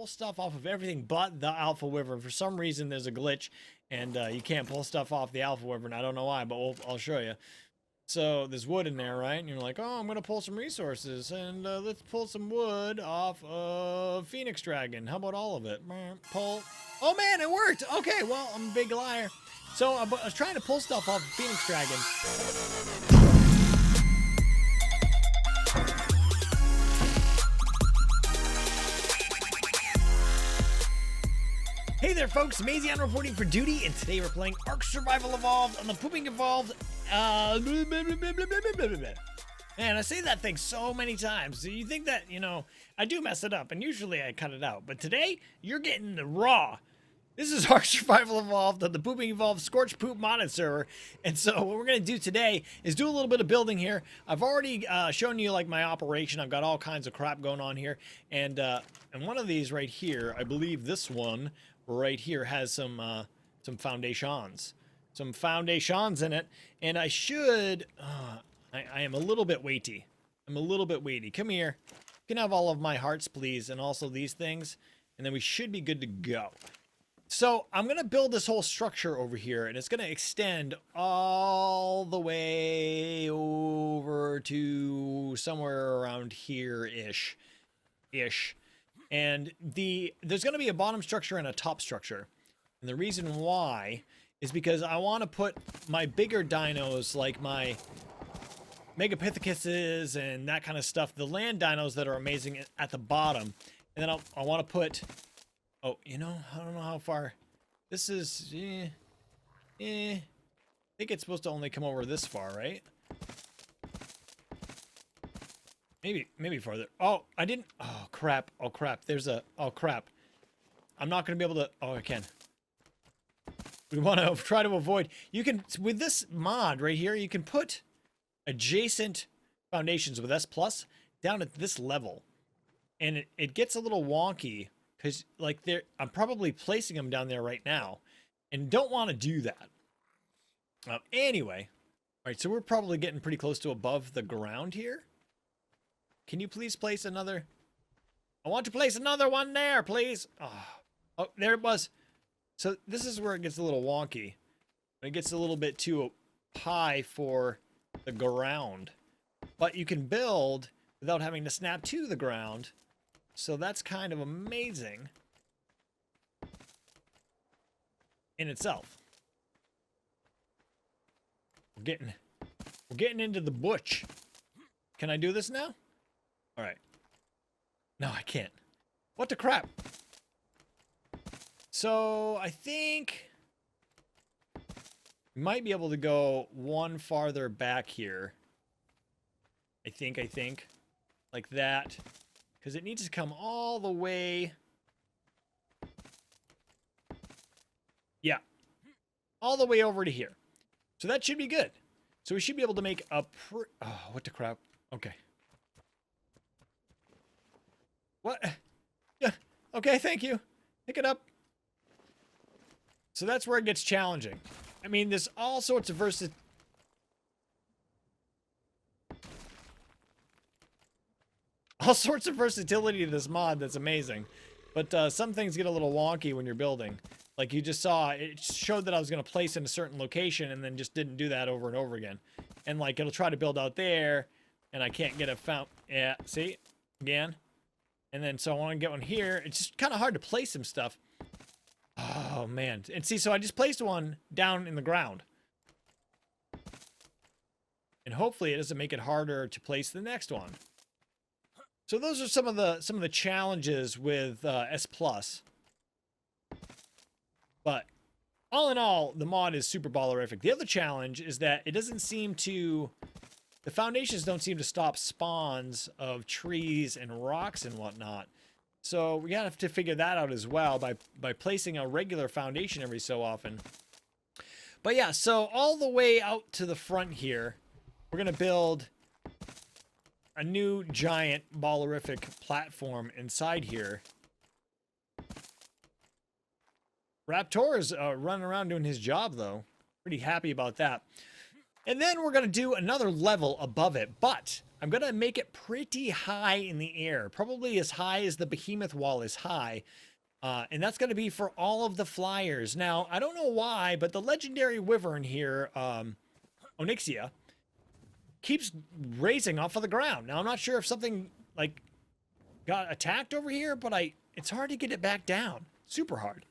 pull stuff off of everything but the Alpha Wyvern. For some reason, there's a glitch, and you can't pull stuff off the Alpha Wyvern. I don't know why, but I'll show you. So there's wood in there, right? And you're like, oh, I'm gonna pull some resources, and let's pull some wood off of Phoenix Dragon. How about all of it? Pull. Oh man, it worked. Okay, well, I'm a big liar. So I was trying to pull stuff off of Phoenix Dragon. Hey there, folks. Mazion reporting for duty, and today we're playing Ark Survival Evolved on the Pooping Evolved. Man, I say that thing so many times. So you think that, you know, I do mess it up, and usually I cut it out. But today, you're getting the raw. This is Ark Survival Evolved on the Pooping Evolved Scorched Poop modded server. And so what we're going to do today is do a little bit of building here. I've already shown you like my operation. I've got all kinds of crap going on here. And one of these right here, I believe this one right here has some foundations. Some foundations in it. And I should... I am a little bit weighty. I'm a little bit weighty. Come here. You can have all of my hearts, please. And also these things. And then we should be good to go. So I'm going to build this whole structure over here, and it's going to extend all the way over to somewhere around here-ish. And there's going to be a bottom structure and a top structure. And the reason why is because I want to put my bigger dinos, like my Megapithecus and that kind of stuff, the land dinos that are amazing, at the bottom. And then I want to put... Oh, you know, I don't know how far. This is, I think it's supposed to only come over this far, right? Maybe farther. Oh, I didn't. Oh, crap. Oh, crap. There's a, oh, crap. I'm not going to be able to, oh, I can. We want to try to avoid, you can, with this mod right here, you can put adjacent foundations with S+ down at this level. And it gets a little wonky. Because, like, I'm probably placing them down there right now. And don't want to do that. Anyway. Alright, so we're probably getting pretty close to above the ground here. Can you please place another... I want to place another one there, please. Oh, there it was. So this is where it gets a little wonky. It gets a little bit too high for the ground. But you can build without having to snap to the ground. So that's kind of amazing in itself. We're getting into the butch. Can I do this now? All right. No, I can't. What the crap? So I think we might be able to go one farther back here. I think like that. Because it needs to come all the way... Yeah. All the way over to here. So that should be good. So we should be able to make a... Oh, what the crap? Okay. What? Yeah. Okay, thank you. Pick it up. So that's where it gets challenging. I mean, there's all sorts of versatility to this mod that's amazing. But some things get a little wonky when you're building. Like you just saw, it showed that I was going to place in a certain location and then just didn't do that over and over again. And like it'll try to build out there and I can't get a yeah, see? Again. And then so I want to get one here. It's just kind of hard to place some stuff. Oh man. And see, so I just placed one down in the ground. And hopefully it doesn't make it harder to place the next one. So those are some of the challenges with S+. But all in all, the mod is super ballerific. The other challenge is that it doesn't seem to... The foundations don't seem to stop spawns of trees and rocks and whatnot. So we gotta have to figure that out as well by placing a regular foundation every so often. But yeah, so all the way out to the front here, we're gonna build a new giant ballerific platform inside here. Raptor is running around doing his job though. Pretty happy about that. And then we're gonna do another level above it, but I'm going to make it pretty high in the air, probably as high as the behemoth wall is high. And that's going to be for all of the flyers. Now, I don't know why, but the legendary wyvern here, Onyxia, keeps raising off of the ground. Now, I'm not sure if something like got attacked over here, but it's hard to get it back down. Super hard.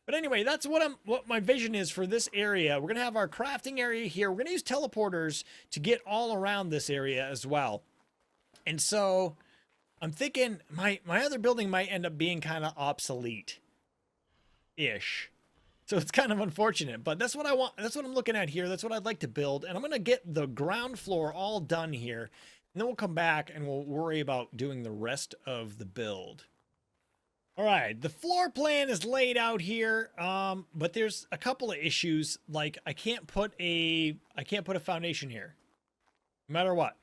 But anyway, that's what my vision is for this area. We're going to have our crafting area here. We're going to use teleporters to get all around this area as well. And so I'm thinking my other building might end up being kind of obsolete-ish. So it's kind of unfortunate, but that's what I want. That's what I'm looking at here. That's what I'd like to build. And I'm going to get the ground floor all done here. And then we'll come back and we'll worry about doing the rest of the build. All right, the floor plan is laid out here, but there's a couple of issues. Like I can't put a foundation here, no matter what.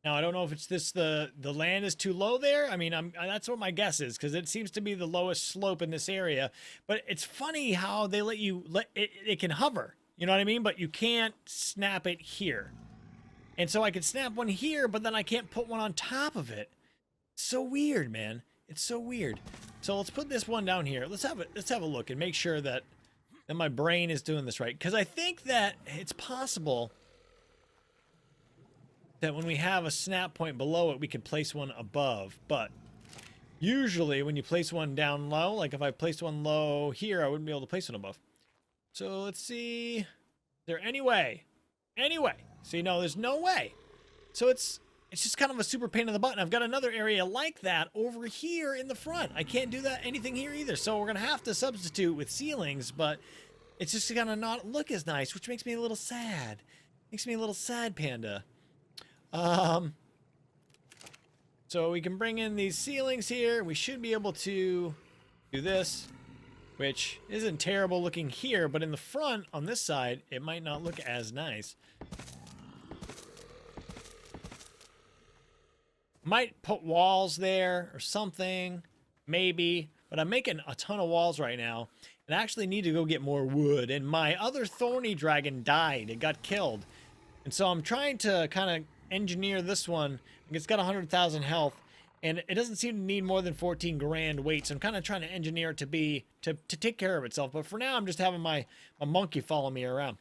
Now I don't know if it's the land is too low there. I mean, that's what my guess is, because it seems to be the lowest slope in this area. But it's funny how they let it can hover. You know what I mean? But you can't snap it here. And so I could snap one here, but then I can't put one on top of it. It's so weird, man. It's so weird. So let's put this one down here. Let's have a look and make sure that my brain is doing this right. Because I think that it's possible that when we have a snap point below it, we can place one above. But usually when you place one down low, like if I placed one low here, I wouldn't be able to place one above. So let's see. Is there any way? Anyway. See, no, there's no way. So it's just kind of a super pain in the butt. And I've got another area like that over here in the front. I can't do anything here either. So we're going to have to substitute with ceilings, but it's just going to not look as nice, which makes me a little sad. Makes me a little sad, Panda. So we can bring in these ceilings here. We should be able to do this, which isn't terrible looking here, but in the front on this side, it might not look as nice. Might put walls there or something, maybe, but I'm making a ton of walls right now and I actually need to go get more wood. And my other thorny dragon died. It got killed. And so I'm trying to kind of engineer this one. It's got 100,000 health and it doesn't seem to need more than 14 grand weight. So I'm kind of trying to engineer it to take care of itself. But for now, I'm just having my monkey follow me around.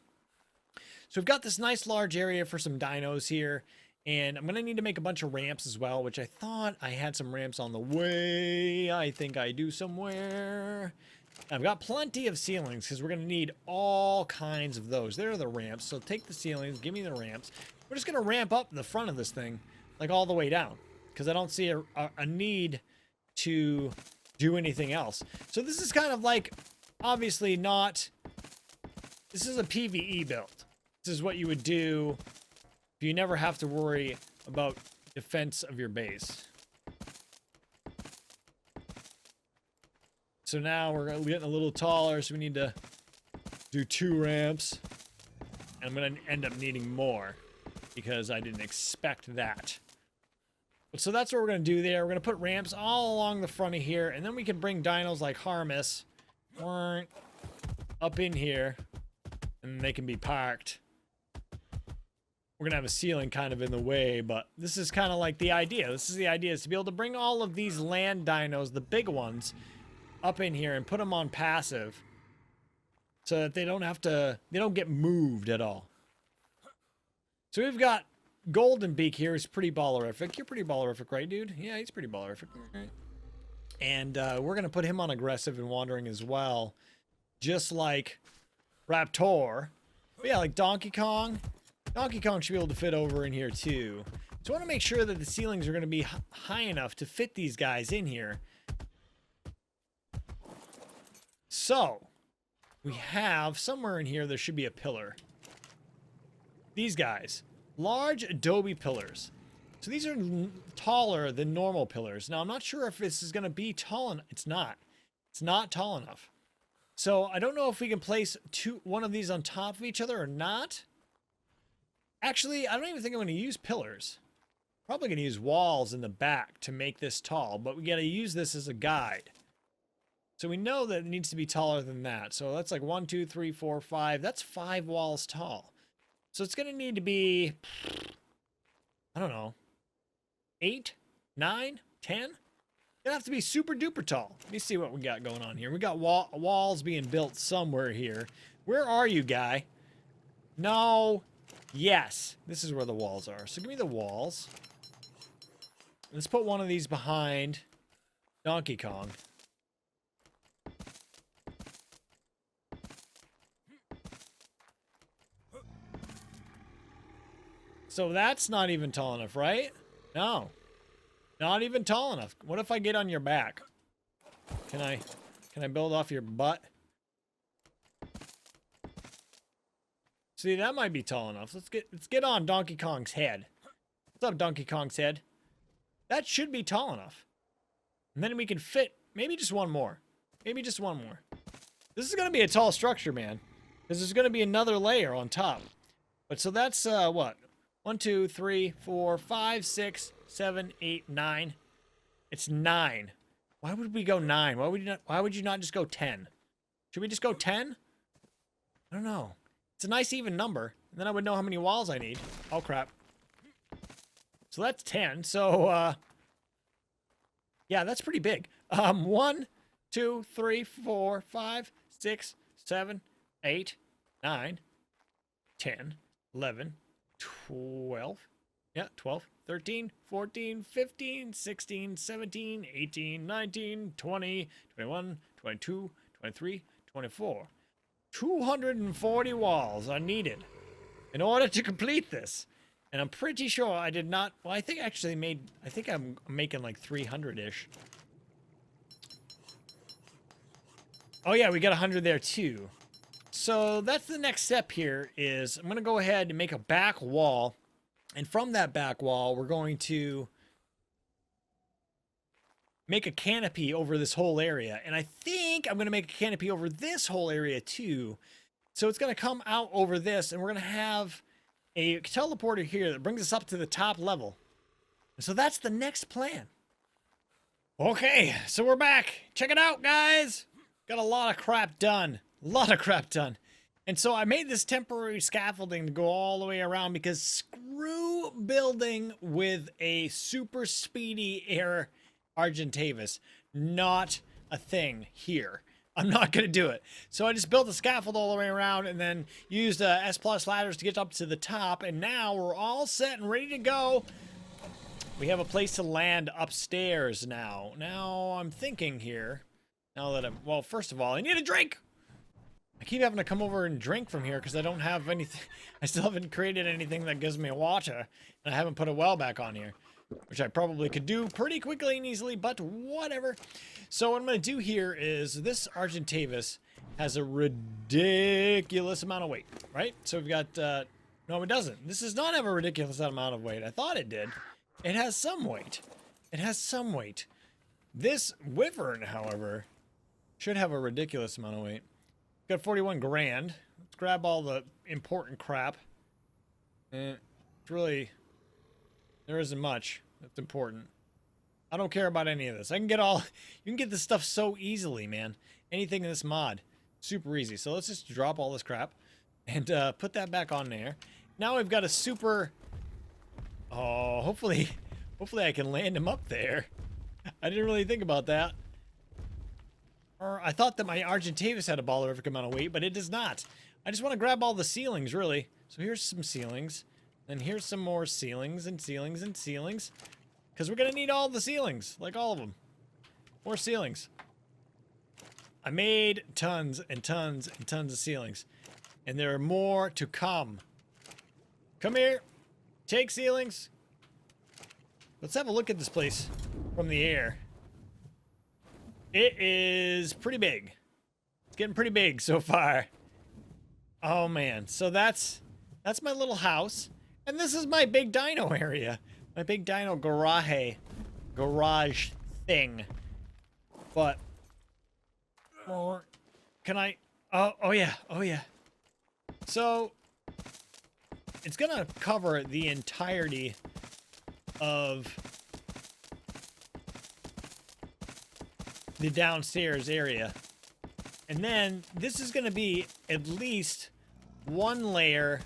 So we've got this nice large area for some dinos here. And I'm going to need to make a bunch of ramps as well, which I thought I had some ramps on the way. I think I do somewhere. I've got plenty of ceilings because we're going to need all kinds of those. There are the ramps. So take the ceilings, give me the ramps. We're just going to ramp up the front of this thing, like all the way down, because I don't see a need to do anything else. So this is kind of like, obviously not, this is a PvE build. This is what you would do if you never have to worry about defense of your base. So now we're getting a little taller, so we need to do 2 ramps. And I'm going to end up needing more because I didn't expect that. But so that's what we're going to do there. We're going to put ramps all along the front of here, and then we can bring dinos like Harmus up in here, and they can be parked. We're going to have a ceiling kind of in the way, but this is kind of like the idea. This is the idea, is to be able to bring all of these land dinos, the big ones, up in here and put them on passive so that they don't get moved at all. So we've got Golden Beak here, who's pretty ballerific. You're pretty ballerific, right, dude? Yeah, he's pretty ballerific. Right. And we're going to put him on aggressive and wandering as well, just like Raptor. But yeah, like Donkey Kong. Donkey Kong should be able to fit over in here too. So I want to make sure that the ceilings are going to be high enough to fit these guys in here. So we have somewhere in here, there should be a pillar. These guys, large adobe pillars. So these are taller than normal pillars. Now I'm not sure if this is going to be tall enough. It's not. It's not tall enough. So I don't know if we can place one of these on top of each other or not. Actually, I don't even think I'm going to use pillars. Probably going to use walls in the back to make this tall, but we got to use this as a guide. So we know that it needs to be taller than that. So that's like 1, 2, 3, 4, 5. That's 5 walls tall. So it's going to need to be I don't know, 8, 9, 10? Gonna have to be super duper tall. Let me see what we got going on here. We got walls being built somewhere here. Where are you, guy? No. Yes. This is where the walls are. So give me the walls. Let's put one of these behind Donkey Kong. So that's not even tall enough, right? No. Not even tall enough. What if I get on your back? Can I build off your butt? See, that might be tall enough. Let's get on Donkey Kong's head. What's up, Donkey Kong's head? That should be tall enough. And then we can fit maybe just one more. Maybe just one more. This is gonna be a tall structure, man. Because there's gonna be another layer on top. But so that's what? 1, 2, 3, 4, 5, 6, 7, 8, 9. It's 9. Why would we go 9? Why would you not just go 10? Should we just go 10? I don't know. It's a nice even number. And then I would know how many walls I need. Oh crap. So that's 10. So yeah, that's pretty big. 1, 2, 3, 4, 5, 6, 7, 8, 9, 10, 11, 12. Yeah, 12, 13, 14, 15, 16, 17, 18, 19, 20, 21, 22, 23, 24. 240 walls are needed in order to complete this. And I'm pretty sure I did not... Well, I think I actually made... I think I'm making like 300-ish. Oh yeah, we got 100 there too. So that's the next step here is I'm going to go ahead and make a back wall. And from that back wall, we're going to make a canopy over this whole area. And I think I'm going to make a canopy over this whole area too. So it's going to come out over this, and we're going to have a teleporter here that brings us up to the top level. And so that's the next plan. Okay, so we're back. Check it out, guys. Got a lot of crap done. A lot of crap done. And so I made this temporary scaffolding to go all the way around because screw building with a super speedy air Argentavis. Not a thing here. I'm not going to do it. So I just built a scaffold all the way around and then used S+ ladders to get up to the top. And now we're all set and ready to go. We have a place to land upstairs now. Now I'm thinking here. Now that well, first of all, I need a drink. I keep having to come over and drink from here because I don't have anything. I still haven't created anything that gives me water. And I haven't put a well back on here, which I probably could do pretty quickly and easily, but whatever. So what I'm going to do here is this Argentavis has a ridiculous amount of weight, right? So we've got, no, it doesn't. This does not have a ridiculous amount of weight. I thought it did. It has some weight. It has some weight. This Wyvern, however, should have a ridiculous amount of weight. Got 41 grand. Let's grab all the important crap. It's really, there isn't much that's important. I don't care about any of this. I can get all, you can get this stuff so easily, man. Anything in this mod, super easy. So let's just drop all this crap and put that back on there. Now we've got a super, oh, hopefully I can land him up there. I didn't really think about that. Or I thought that my Argentavis had a ballerific amount of weight, but it does not. I just want to grab all the ceilings, really. So here's some ceilings. And here's some more ceilings and ceilings and ceilings. Because we're going to need all the ceilings. Like all of them. More ceilings. I made tons and tons and tons of ceilings. And there are more to come. Come here. Take ceilings. Let's have a look at this place from the air. It is pretty big. It's getting pretty big so far. Oh man, so that's my little house, and this is my big dino area, my big dino garage thing. But can I? Oh yeah. So it's gonna cover the entirety of the downstairs area. And then this is going to be at least one layer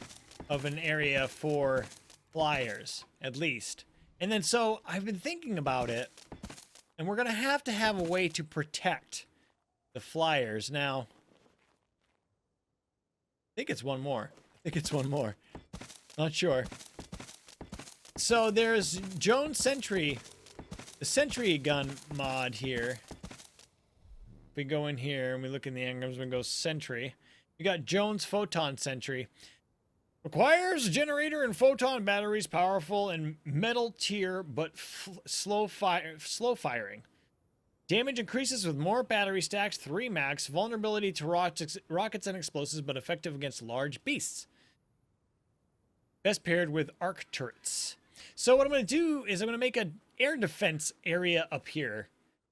of an area for flyers, at least. And then so I've been thinking about it, and we're going to have a way to protect the flyers. Now, I think it's one more. Not sure. So there's Jones Sentry, the Sentry gun mod here. If we go in here and we look in the engrams, we go Sentry. We got Jones Photon Sentry. Requires generator and photon batteries, powerful and metal tier, but slow firing. Damage increases with more battery stacks, 3 max. Vulnerability to rockets and explosives, but effective against large beasts. Best paired with arc turrets. So what I'm going to do is I'm going to make an air defense area up here.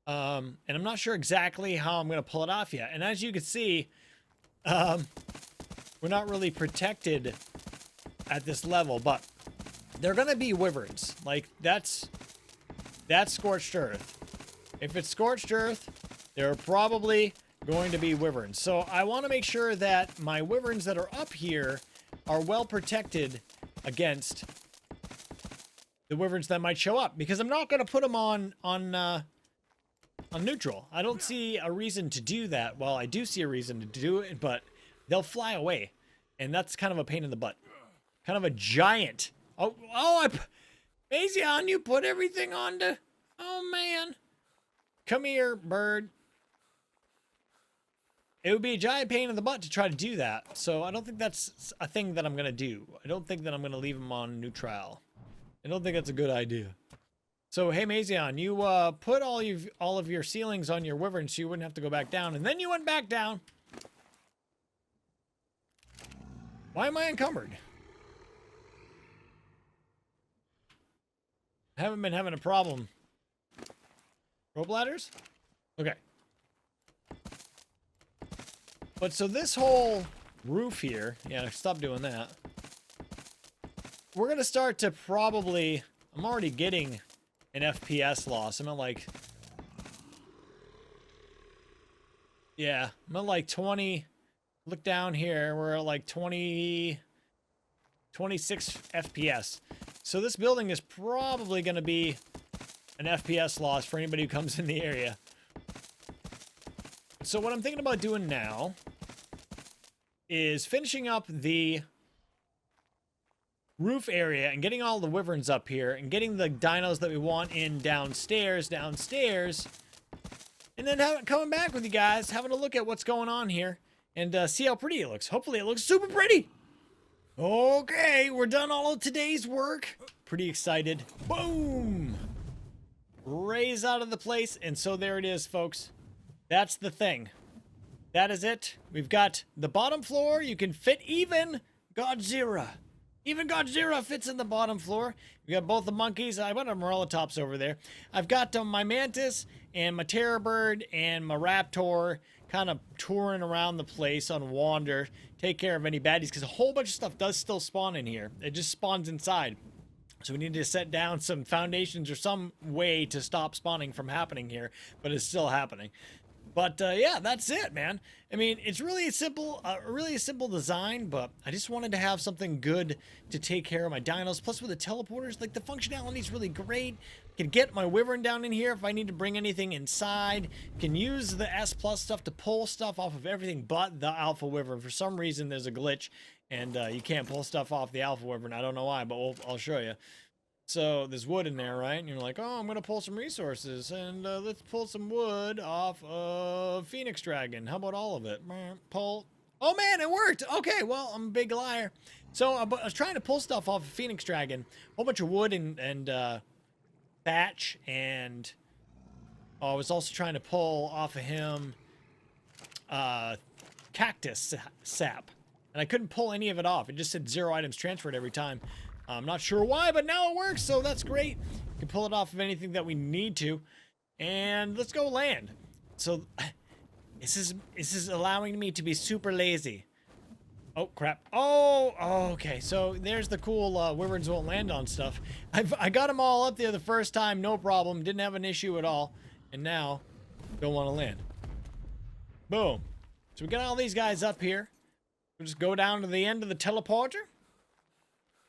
And I'm not sure exactly how I'm going to pull it off yet. And as you can see, we're not really protected at this level, but they're going to be wyverns. Like, that's Scorched Earth. If it's Scorched Earth, there are probably going to be wyverns. So I want to make sure that my wyverns that are up here are well protected against the wyverns that might show up, because I'm not going to put them on neutral. I don't see a reason to do that. Well, I do see a reason to do it, but they'll fly away, and that's kind of a pain in the butt. Kind of a giant. Mazion, you put everything onto. Oh man, come here, bird. It would be a giant pain in the butt to try to do that. So I don't think that's a thing that I'm gonna do. I don't think that I'm gonna leave them on neutral. I don't think that's a good idea. So, hey, Mazion, you put all of your ceilings on your wyvern so you wouldn't have to go back down, and then you went back down. Why am I encumbered? I haven't been having a problem. Rope ladders? Okay. But so this whole roof here, yeah, stop doing that. We're going to start to probably, I'm already getting an FPS loss. I'm at like, yeah, I'm at like 20. Look down here. We're at like 26 FPS. So this building is probably going to be an FPS loss for anybody who comes in the area. So what I'm thinking about doing now is finishing up the roof area and getting all the wyverns up here and getting the dinos that we want in downstairs, and then coming back with you guys, having a look at what's going on here and see how pretty it looks. Hopefully it looks super pretty. Okay, we're done all of today's work. Pretty excited. Boom! Raise out of the place, and so there it is, folks. That's the thing. That is it. We've got the bottom floor. You can fit even Godzilla. Even Godzilla fits in the bottom floor. We got both the monkeys. I've got a Morellatops over there. I've got my mantis and my terror bird and my raptor kind of touring around the place on wander. Take care of any baddies, because a whole bunch of stuff does still spawn in here. It just spawns inside. So we need to set down some foundations or some way to stop spawning from happening here, but it's still happening. But yeah, that's it, man. I mean, it's really a simple design, but I just wanted to have something good to take care of my dinos. Plus with the teleporters, like the functionality is really great. Can get my wyvern down in here if I need to bring anything inside. Can use the S Plus stuff to pull stuff off of everything but the alpha wyvern. For some reason, there's a glitch, and you can't pull stuff off the alpha wyvern. I don't know why, but I'll show you. So there's wood in there, right? And you're like, oh, I'm going to pull some resources, and let's pull some wood off of Phoenix Dragon. How about all of it? Pull. Oh, man, it worked. Okay, well, I'm a big liar. So I was trying to pull stuff off of Phoenix Dragon. A whole bunch of wood and thatch, and I was also trying to pull off of him cactus sap. And I couldn't pull any of it off. It just said 0 items transferred every time. I'm not sure why, but now it works, so that's great. We can pull it off of anything that we need to. And let's go land. So this is allowing me to be super lazy. Oh, crap. Oh, okay. So there's the cool wyverns won't land on stuff. I got them all up there the first time, no problem. Didn't have an issue at all. And now, don't want to land. Boom. So we got all these guys up here. We'll just go down to the end of the teleporter.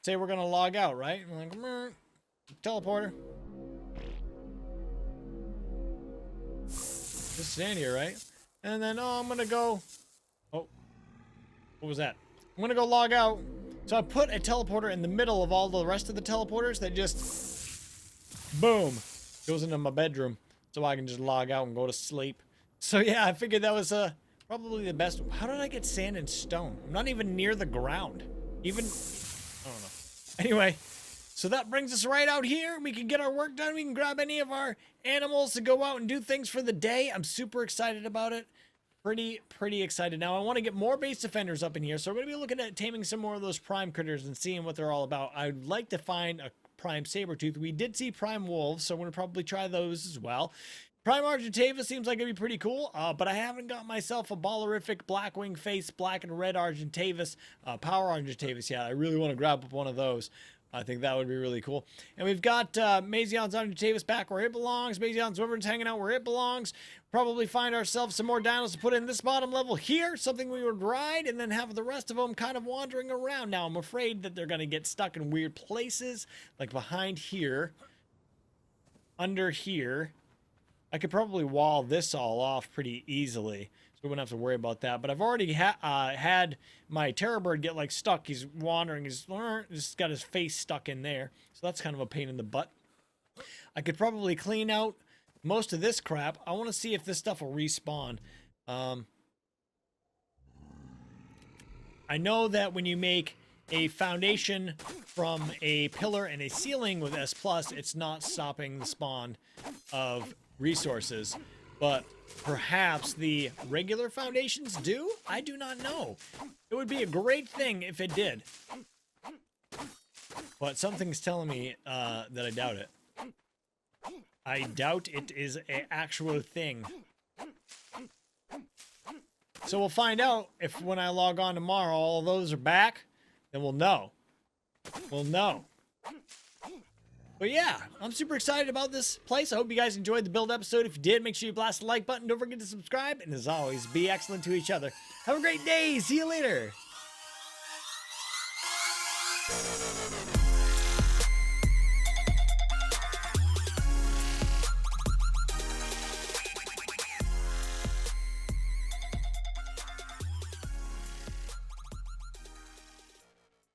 say we're gonna log out, right? I'm like, "Meh." Teleporter. Just stand here, right? And then, oh, I'm gonna go. Oh, what was that? I'm gonna go log out. So I put a teleporter in the middle of all the rest of the teleporters that just, boom, goes into my bedroom, so I can just log out and go to sleep. So yeah, I figured that was probably the best. How did I get sand and stone? I'm not even near the ground. Even, I don't know. Anyway, so that brings us right out here. We can get our work done. We can grab any of our animals to go out and do things for the day. I'm super excited about it. Pretty excited. Now, I want to get more base defenders up in here, so we're going to be looking at taming some more of those prime critters and seeing what they're all about. I'd like to find a prime saber-tooth. We did see prime wolves, so I'm going to probably try those as well. Prime Argentavis seems like it'd be pretty cool, but I haven't got myself a ballerific blackwing face, black and red Argentavis, power Argentavis yet. I really want to grab up one of those. I think that would be really cool. And we've got Mazion's Argentavis back where it belongs. Mazion's Wyvern's hanging out where it belongs. Probably find ourselves some more dinos to put in this bottom level here, something we would ride, and then have the rest of them kind of wandering around. Now, I'm afraid that they're going to get stuck in weird places, like behind here, under here. I could probably wall this all off pretty easily, so we wouldn't have to worry about that. But I've already had my terror bird get like stuck. He's wandering. He's just got his face stuck in there, so that's kind of a pain in the butt. I could probably clean out most of this crap. I want to see if this stuff will respawn. I know that when you make a foundation from a pillar and a ceiling with S+, it's not stopping the spawn of resources, but perhaps the regular foundations do? I do not know. It would be a great thing if it did. But something's telling me that I doubt it. I doubt it is an actual thing. So we'll find out if when I log on tomorrow all of those are back, then we'll know. We'll know. But yeah, I'm super excited about this place. I hope you guys enjoyed the build episode. If you did, make sure you blast the like button. Don't forget to subscribe. And as always, be excellent to each other. Have a great day. See you later.